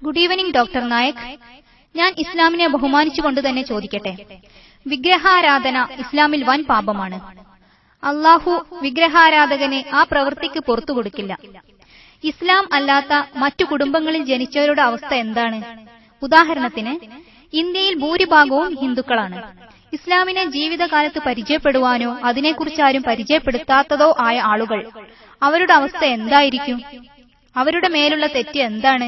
Good evening doctor Nayak. ഞാൻ ഇസ്ലാമിനെ ബഹുമാനിച്ചുകൊണ്ട് തന്നെ ചോദിക്കട്ടെ. വിഗ്രഹാരാധന ഇസ്ലാമിൽ വൻ പാപമാണ്. അള്ളാഹു വിഗ്രഹാരാധകനെ ആ പ്രവൃത്തിക്ക് പുറത്തു കൊടുക്കില്ല. ഇസ്ലാം അല്ലാത്ത മറ്റു കുടുംബങ്ങളിൽ ജനിച്ചവരുടെ അവസ്ഥ എന്താണ്? ഉദാഹരണത്തിന്, ഇന്ത്യയിൽ ഭൂരിഭാഗവും ഹിന്ദുക്കളാണ്. ഇസ്ലാമിനെ ജീവിതകാലത്ത് പരിചയപ്പെടുവാനോ അതിനെക്കുറിച്ച് ആരും പരിചയപ്പെടുത്താത്തതോ ആയ ആളുകൾ, അവരുടെ അവസ്ഥ എന്തായിരിക്കും? അവരുടെ മേലുള്ള തെറ്റ് എന്താണ്?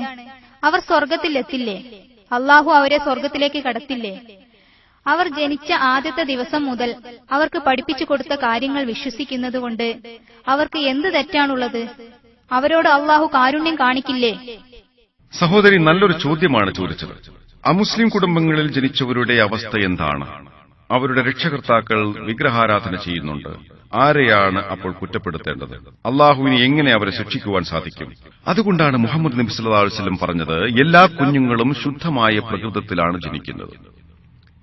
അവർ സ്വർഗത്തിൽ എത്തില്ലേ? അള്ളാഹു അവരെ സ്വർഗത്തിലേക്ക് കടത്തില്ലേ? അവർ ജനിച്ച ആദ്യത്തെ ദിവസം മുതൽ അവർക്ക് പഠിപ്പിച്ചു കൊടുത്ത കാര്യങ്ങൾ വിശ്വസിക്കുന്നതുകൊണ്ട് അവർക്ക് എന്ത് തെറ്റാണുള്ളത്? അവരോട് അള്ളാഹു കാരുണ്യം കാണിക്കില്ലേ? സഹോദരി, നല്ലൊരു ചോദ്യമാണ് ചോദിച്ചത്. അമുസ്ലിം കുടുംബങ്ങളിൽ ജനിച്ചവരുടെ അവസ്ഥ എന്താണ്? അവരുടെ രക്ഷകർത്താക്കൾ വിഗ്രഹാരാധന ചെയ്യുന്നുണ്ട്. ആരെയാണ് അപ്പോൾ കുറ്റപ്പെടുത്തേണ്ടത്? അള്ളാഹുവിനെ എങ്ങനെ അവരെ ശിക്ഷിക്കുവാൻ സാധിക്കും? അതുകൊണ്ടാണ് മുഹമ്മദ് നബി സല്ലല്ലാഹു അലൈഹി വസല്ലം പറഞ്ഞത്, എല്ലാ കുഞ്ഞുങ്ങളും ശുദ്ധമായ പ്രകൃതത്തിലാണ് ജനിക്കുന്നത്.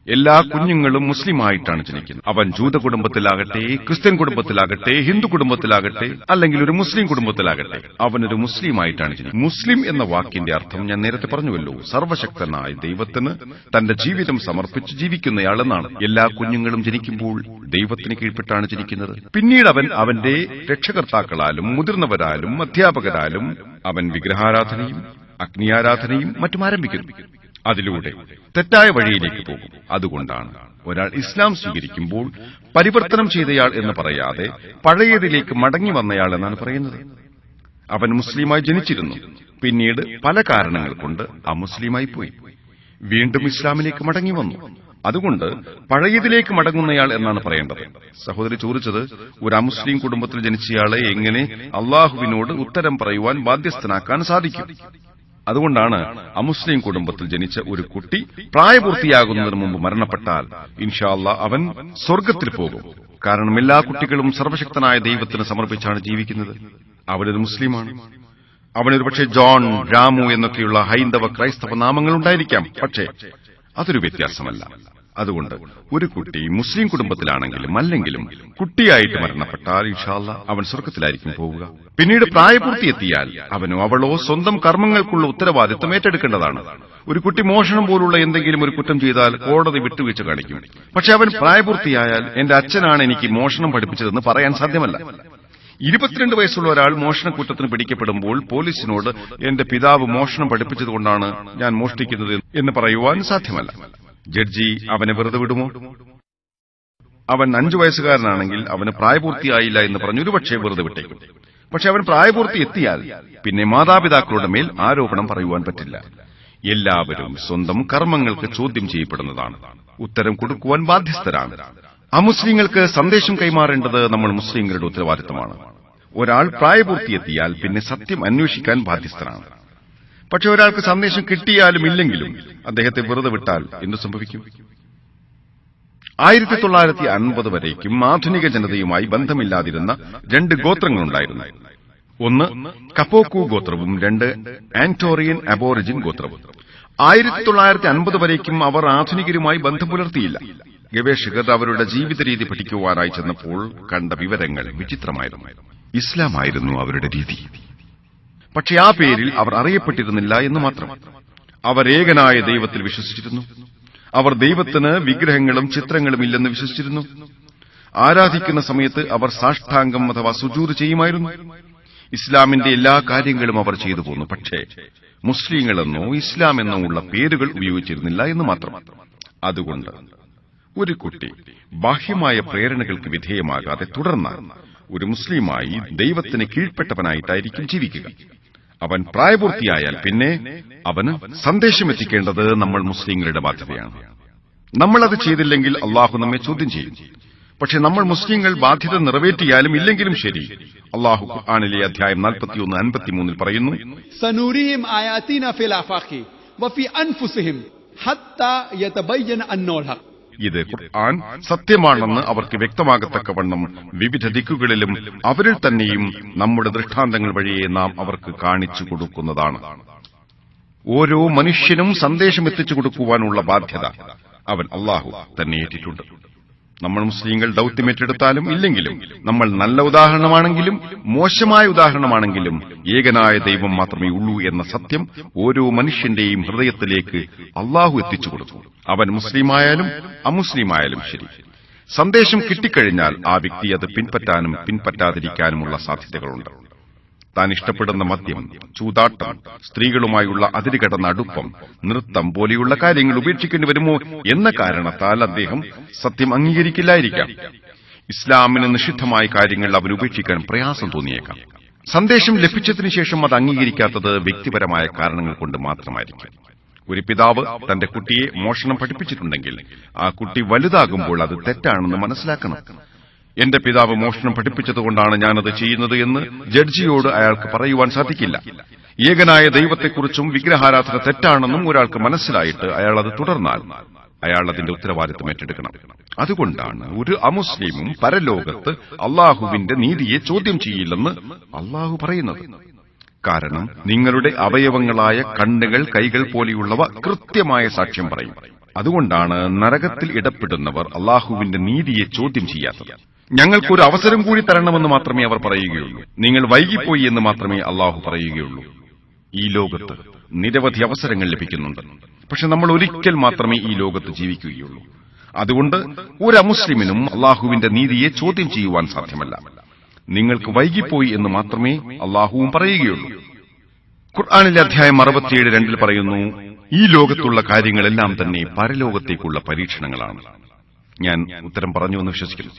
എല്ലാ കുഞ്ഞുങ്ങളും മുസ്ലിമായിട്ടാണ് ജനിക്കുന്നത്. അവൻ ജൂത കുടുംബത്തിലാകട്ടെ, ക്രിസ്ത്യൻ കുടുംബത്തിലാകട്ടെ, ഹിന്ദു കുടുംബത്തിലാകട്ടെ, അല്ലെങ്കിൽ ഒരു മുസ്ലിം കുടുംബത്തിലാകട്ടെ, അവനൊരു മുസ്ലിമായിട്ടാണ് ജനിക്കുന്നത്. മുസ്ലിം എന്ന വാക്കിന്റെ അർത്ഥം ഞാൻ നേരത്തെ പറഞ്ഞുവല്ലോ, സർവശക്തനായ ദൈവത്തിന് തന്റെ ജീവിതം സമർപ്പിച്ച് ജീവിക്കുന്നയാളെന്നാണ്. എല്ലാ കുഞ്ഞുങ്ങളും ജനിക്കുമ്പോൾ ദൈവത്തിന് കീഴ്പ്പെട്ടാണ് ജനിക്കുന്നത്. പിന്നീട് അവൻ അവന്റെ രക്ഷകർത്താക്കളാലും മുതിർന്നവരാലും അധ്യാപകരാലും അവൻ വിഗ്രഹാരാധനയും അഗ്നിയാരാധനയും മറ്റും ആരംഭിക്കുന്നു. അതിലൂടെ തെറ്റായ വഴിയിലേക്ക് പോകും. അതുകൊണ്ടാണ് ഒരാൾ ഇസ്ലാം സ്വീകരിക്കുമ്പോൾ പരിവർത്തനം ചെയ്തയാൾ എന്ന് പറയാതെ പഴയതിലേക്ക് മടങ്ങി വന്നയാൾ എന്നാണ് പറയുന്നത്. അവൻ മുസ്ലിമായി ജനിച്ചിരുന്നു, പിന്നീട് പല കാരണങ്ങൾ കൊണ്ട് അമുസ്ലിമായി പോയി, വീണ്ടും ഇസ്ലാമിലേക്ക് മടങ്ങി വന്നു. അതുകൊണ്ട് പഴയതിലേക്ക് മടങ്ങുന്നയാൾ എന്നാണ് പറയേണ്ടത്. സഹോദരി ചോദിച്ചത്, ഒരു അമുസ്ലിം കുടുംബത്തിൽ ജനിച്ചയാളെ എങ്ങനെ അള്ളാഹുവിനോട് ഉത്തരം പറയുവാൻ ബാധ്യസ്ഥനാക്കാൻ സാധിക്കും? അതുകൊണ്ടാണ് അമുസ്ലിം കുടുംബത്തിൽ ജനിച്ച ഒരു കുട്ടി പ്രായപൂർത്തിയാകുന്നതിന് മുമ്പ് മരണപ്പെട്ടാൽ ഇൻഷാ അല്ലാഹ് അവൻ സ്വർഗത്തിൽ പോകും. കാരണം എല്ലാ കുട്ടികളും സർവശക്തനായ ദൈവത്തിന് സമർപ്പിച്ചാണ് ജീവിക്കുന്നത്. അവനൊരു മുസ്ലിമാണ്. അവനൊരു പക്ഷേ ജോൺ, രാമു എന്നൊക്കെയുള്ള ഹൈന്ദവ ക്രൈസ്തവ നാമങ്ങൾ ഉണ്ടായിരിക്കാം. പക്ഷേ അതൊരു വ്യത്യാസമല്ല. അതുകൊണ്ട് ഒരു കുട്ടി മുസ്ലിം കുടുംബത്തിലാണെങ്കിലും അല്ലെങ്കിലും കുട്ടിയായിട്ട് മരണപ്പെട്ടാൽ ഇൻഷാ അല്ലാഹ് അവൻ സ്വർഗത്തിലായിരിക്കും പോവുക. പിന്നീട് പ്രായപൂർത്തിയെത്തിയാൽ അവനോ അവളോ സ്വന്തം കർമ്മങ്ങൾക്കുള്ള ഉത്തരവാദിത്വം ഏറ്റെടുക്കേണ്ടതാണ്. ഒരു കുട്ടി മോഷണം പോലുള്ള എന്തെങ്കിലും ഒരു കുറ്റം ചെയ്താൽ കോടതി വിട്ടുവീഴ്ച കാണിക്കും. പക്ഷെ അവൻ പ്രായപൂർത്തിയായാൽ എന്റെ അച്ഛനാണ് എനിക്ക് മോഷണം പഠിപ്പിച്ചതെന്ന് പറയാൻ സാധ്യമല്ല. 22 വയസ്സുള്ള ഒരാൾ മോഷണക്കുറ്റത്തിന് പിടിക്കപ്പെടുമ്പോൾ പോലീസിനോട് എന്റെ പിതാവ് മോഷണം പഠിപ്പിച്ചതുകൊണ്ടാണ് ഞാൻ മോഷ്ടിക്കുന്നത് എന്ന് പറയുവാൻ സാധ്യമല്ല. ജഡ്ജി അവനെ വെറുതെ വിടുമോ? അവൻ 5 വയസ്സുകാരനാണെങ്കിൽ അവന് പ്രായപൂർത്തിയായില്ല എന്ന് പറഞ്ഞു ഒരുപക്ഷെ വെറുതെ വിട്ടേക്കും. പക്ഷെ അവൻ പ്രായപൂർത്തി എത്തിയാൽ പിന്നെ മാതാപിതാക്കളുടെ മേൽ ആരോപണം പറയുവാൻ പറ്റില്ല. എല്ലാവരും സ്വന്തം കർമ്മങ്ങൾക്ക് ചോദ്യം ചെയ്യപ്പെടുന്നതാണ്, ഉത്തരം കൊടുക്കുവാൻ ബാധ്യസ്ഥരാണ്. അമുസ്ലിങ്ങൾക്ക് സന്ദേശം കൈമാറേണ്ടത് നമ്മൾ മുസ്ലിങ്ങളുടെ ഉത്തരവാദിത്തമാണ്. ഒരാൾ പ്രായപൂർത്തിയെത്തിയാൽ പിന്നെ സത്യം അന്വേഷിക്കാൻ ബാധ്യസ്ഥനാണ്. പക്ഷെ ഒരാൾക്ക് സന്ദേശം കിട്ടിയാലും ഇല്ലെങ്കിലും അദ്ദേഹത്തെ വെറുതെ വിട്ടാൽ എന്തു സംഭവിക്കും? 1950 വരേക്കും ആധുനിക ജനതയുമായി ബന്ധമില്ലാതിരുന്ന 2 ഗോത്രങ്ങളുണ്ടായിരുന്നു. ഒന്ന് കപ്പോക്കു ഗോത്രവും 2 ആന്റോറിയൻ അബോറിജിൻ ഗോത്രവും. 1950 വരേക്കും അവർ ആധുനികരുമായി ബന്ധം പുലർത്തിയില്ല. ഗവേഷകർ അവരുടെ ജീവിത രീതി പഠിക്കുവാനായി ചെന്നപ്പോൾ കണ്ട വിവരങ്ങൾ വിചിത്രമായിരുന്നു. ഇസ്ലാമായിരുന്നു അവരുടെ രീതി. പക്ഷെ ആ പേരിൽ അവർ അറിയപ്പെട്ടിരുന്നില്ല എന്ന് മാത്രം. അവർ ഏകനായ ദൈവത്തിൽ വിശ്വസിച്ചിരുന്നു. അവർ ദൈവത്തിന് വിഗ്രഹങ്ങളും ചിത്രങ്ങളും ഇല്ലെന്ന് വിശ്വസിച്ചിരുന്നു. ആരാധിക്കുന്ന സമയത്ത് അവർ സാഷ്ടാംഗം അഥവാ സുജൂദ് ചെയ്യുമായിരുന്നു. ഇസ്ലാമിന്റെ എല്ലാ കാര്യങ്ങളും അവർ ചെയ്തു പോന്നു. പക്ഷേ മുസ്ലിങ്ങളെന്നോ ഇസ്ലാം എന്നോ ഉള്ള പേരുകൾ ഉപയോഗിച്ചിരുന്നില്ല എന്ന് മാത്രം. അതുകൊണ്ട് ഒരു കുട്ടി ബാഹ്യമായ പ്രേരണകൾക്ക് വിധേയമാകാതെ തുടർന്നാൽ ഒരു മുസ്ലിമായി ദൈവത്തിന് കീഴ്പ്പെട്ടവനായിട്ടായിരിക്കും ജീവിക്കുക. അവൻ പ്രായപൂർത്തിയായാൽ പിന്നെ അവന് സന്ദേശമെത്തിക്കേണ്ടത് നമ്മൾ മുസ്ലിങ്ങളുടെ ബാധ്യതയാണ്. നമ്മളത് ചെയ്തില്ലെങ്കിൽ അള്ളാഹു നമ്മെ ചോദ്യം ചെയ്യും. പക്ഷെ നമ്മൾ മുസ്ലിങ്ങൾ ബാധ്യത നിറവേറ്റിയാലും ഇല്ലെങ്കിലും ശരി, അള്ളാഹു ഖുർആനിലെ അധ്യായം 41-53 പറയുന്നു, സനൂരിഹിം ആയാതീന ഫിൽ ആഫാഖി വഫി അൻഫുസിഹിം ഹത്താ യതബയ്യന അന്നൽ ഹഖ്. ഇത് ഖുർആൻ സത്യമാണെന്ന് അവർക്ക് വ്യക്തമാകത്തക്കവണ്ണം വിവിധ ദിക്കുകളിലും അവരിൽ തന്നെയും നമ്മുടെ ദൃഷ്ടാന്തങ്ങൾ വഴിയെ നാം അവർക്ക് കാണിച്ചു കൊടുക്കുന്നതാണ്. ഓരോ മനുഷ്യനും സന്ദേശം എത്തിച്ചു കൊടുക്കുവാനുള്ള ബാധ്യത അവൻ അള്ളാഹു തന്നെ ഏറ്റിട്ടുണ്ട്. നമ്മൾ മുസ്ലിങ്ങൾ ദൌത്യമേറ്റെടുത്താലും ഇല്ലെങ്കിലും, നമ്മൾ നല്ല ഉദാഹരണമാണെങ്കിലും മോശമായ ഉദാഹരണമാണെങ്കിലും ഏകനായ ദൈവം മാത്രമേ ഉള്ളൂ എന്ന സത്യം ഓരോ മനുഷ്യന്റെയും ഹൃദയത്തിലേക്ക് അള്ളാഹു എത്തിച്ചു കൊടുത്തു. അവൻ മുസ്ലിമായാലും അമുസ്ലിമായാലും ശരി. സന്ദേശം കിട്ടിക്കഴിഞ്ഞാൽ ആ വ്യക്തി അത് പിൻപറ്റാനും പിൻപറ്റാതിരിക്കാനുമുള്ള സാധ്യതകളുണ്ട്. താൻ ഇഷ്ടപ്പെടുന്ന മദ്യം, ചൂതാട്ടം, സ്ത്രീകളുമായുള്ള അതിരുകടന്ന അടുപ്പം, നൃത്തം പോലെയുള്ള കാര്യങ്ങൾ ഉപേക്ഷിക്കേണ്ടി വരുമോ എന്ന കാരണത്താൽ അദ്ദേഹം സത്യം അംഗീകരിക്കില്ലായിരിക്കാം. ഇസ്ലാമിന് നിഷിദ്ധമായ കാര്യങ്ങൾ അവൻ ഉപേക്ഷിക്കാൻ പ്രയാസം തോന്നിയേക്കാം. സന്ദേശം ലഭിച്ചതിനു ശേഷം അത് അംഗീകരിക്കാത്തത് വ്യക്തിപരമായ കാരണങ്ങൾ കൊണ്ട് മാത്രമായിരിക്കും. ഒരു പിതാവ് തന്റെ കുട്ടിയെ മോഷണം പഠിപ്പിച്ചിട്ടുണ്ടെങ്കിൽ ആ കുട്ടി വലുതാകുമ്പോൾ അത് തെറ്റാണെന്ന് മനസ്സിലാക്കണം. എന്റെ പിതാവ് മോഷണം പഠിപ്പിച്ചതുകൊണ്ടാണ് ഞാനത് ചെയ്യുന്നത് എന്ന് ജഡ്ജിയോട് അയാൾക്ക് പറയുവാൻ സാധിക്കില്ല. ഏകനായ ദൈവത്തെക്കുറിച്ചും വിഗ്രഹാരാധന തെറ്റാണെന്നും ഒരാൾക്ക് മനസ്സിലായിട്ട് അയാൾ അത് തുടർന്നാൽ അയാൾ അതിന്റെ ഉത്തരവാദിത്വം ഏറ്റെടുക്കണം. അതുകൊണ്ടാണ് ഒരു അമുസ്ലിമും പരലോകത്ത് അള്ളാഹുവിന്റെ നീതിയെ ചോദ്യം ചെയ്യില്ലെന്ന് അള്ളാഹു പറയുന്നത്. കാരണം നിങ്ങളുടെ അവയവങ്ങളായ കണ്ണുകൾ, കൈകൾ പോലെയുള്ളവ കൃത്യമായ സാക്ഷ്യം പറയും. അതുകൊണ്ടാണ് നരകത്തിൽ ഇടപെടുന്നവർ അള്ളാഹുവിന്റെ നീതിയെ ചോദ്യം ചെയ്യാത്തത്. ഞങ്ങൾക്കൊരു അവസരം കൂടി തരണമെന്ന് മാത്രമേ അവർ പറയുകയുള്ളൂ. നിങ്ങൾ വൈകിപ്പോയി എന്ന് മാത്രമേ അള്ളാഹു പറയുകയുള്ളൂ. ഈ ലോകത്ത് നിരവധി അവസരങ്ങൾ ലഭിക്കുന്നുണ്ട്. പക്ഷെ നമ്മൾ ഒരിക്കൽ മാത്രമേ ഈ ലോകത്ത് ജീവിക്കുകയുള്ളൂ. അതുകൊണ്ട് ഒരു അമുസ്ലിമിനും അള്ളാഹുവിന്റെ നീതിയെ ചോദ്യം ചെയ്യുവാൻ സാധ്യമല്ല. നിങ്ങൾക്ക് വൈകിപ്പോയി എന്ന് മാത്രമേ അള്ളാഹുവും പറയുകയുള്ളൂ. ഖുർആനിലെ അധ്യായം 67:2 പറയുന്നു, ഈ ലോകത്തുള്ള കാര്യങ്ങളെല്ലാം തന്നെ പരലോകത്തേക്കുള്ള പരീക്ഷണങ്ങളാണ്. ഞാൻ ഉത്തരം പറഞ്ഞു എന്ന് വിശ്വസിക്കുന്നു.